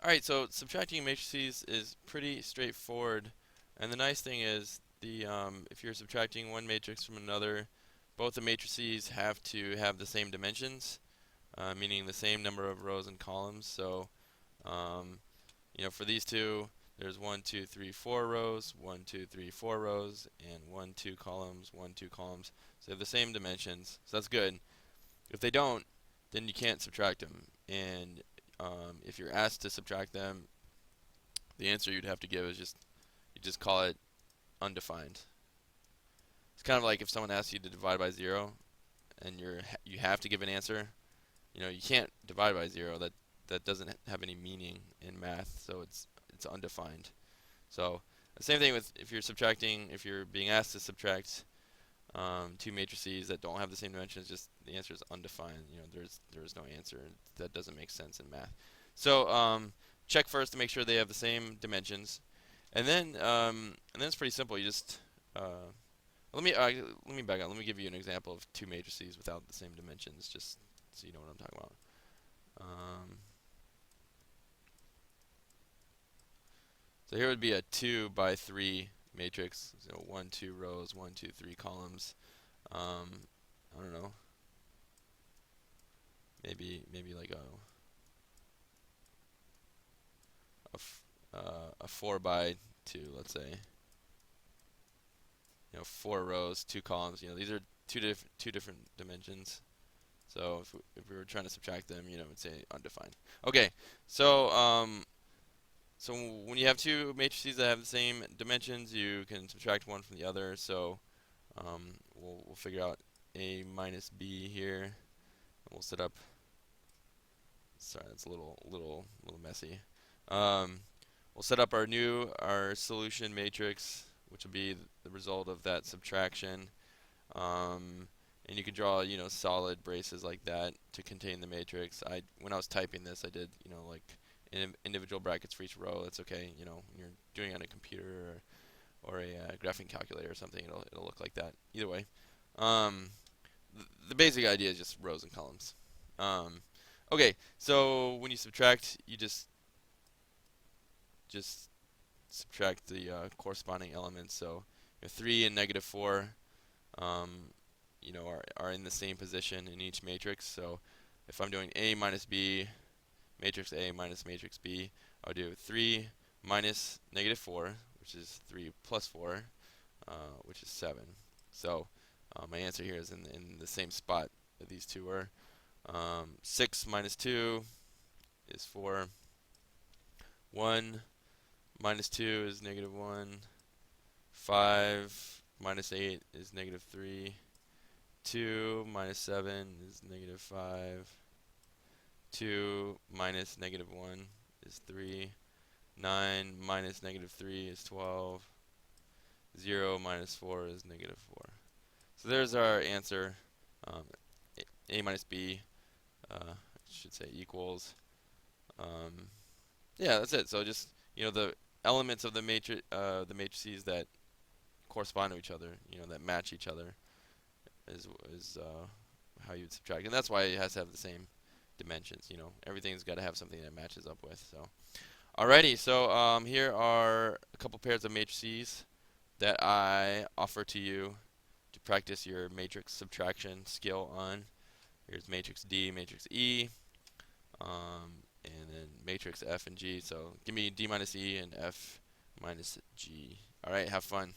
Alright, so subtracting matrices is pretty straightforward. And the nice thing is, if you're subtracting one matrix from another, both the matrices have to have the same dimensions, meaning the same number of rows and columns. So, um, for these two, there's 1, 2, 3, 4 rows, 1, 2, 3, 4 rows, and 1, 2 columns, 1, 2 columns. So they have the same dimensions. So that's good. If they don't, then you can't subtract them. And if you're asked to subtract them, the answer you'd have to give is you just call it undefined. It's kind of like if someone asks you to divide by 0 and you have to give an answer. You can't divide by 0. That doesn't have any meaning in math, so it's undefined. So the same thing with if you're being asked to subtract two matrices that don't have the same dimensions, just the answer is undefined. There's no answer. That doesn't make sense in math. So check first to make sure they have the same dimensions, and then it's pretty simple. You just let me back up. Let me give you an example of two matrices without the same dimensions, just so you know what I'm talking about. So here would be a 2 by 3 matrix. So 1, 2 rows, 1, 2, 3 columns. I don't know. Maybe like a 4 by 2, let's say. 4 rows, 2 columns. These are two different dimensions. So if we were trying to subtract them, it'd say undefined. Okay, so when you have two matrices that have the same dimensions, you can subtract one from the other. So we'll figure out A minus B here, and we'll set up. Sorry, that's a little messy. We'll set up our solution matrix, which will be the result of that subtraction. And you can draw, solid braces like that to contain the matrix. When I was typing this, I did, like individual brackets for each row. That's okay. When you're doing it on a computer or a graphing calculator or something, it'll look like that. Either way, the basic idea is just rows and columns. Okay, so when you subtract, you just subtract the corresponding elements. So 3 and negative 4 are in the same position in each matrix. So if I'm doing A minus B, matrix A minus matrix B, I'll do 3 minus negative 4, which is 3 plus 4, which is 7. So my answer here is in the same spot that these two were. 6 minus 2 is 4. 1 minus 2 is negative 1. 5 minus 8 is negative 3. 2 minus 7 is negative 5. 2 minus negative 1 is 3. 9 minus negative 3 is 12. 0 minus 4 is negative 4. So there's our answer. A minus B, should say equals. Yeah, that's it. So just the elements of the matrices that correspond to each other, that match each other, is how you would subtract, and that's why it has to have the same dimensions. Everything's got to have something that matches up with. So, alrighty. So here are a couple pairs of matrices that I offer to you to practice your matrix subtraction skill on. Here's matrix D, matrix E, and then matrix F and G. So give me D minus E and F minus G. Alright, have fun.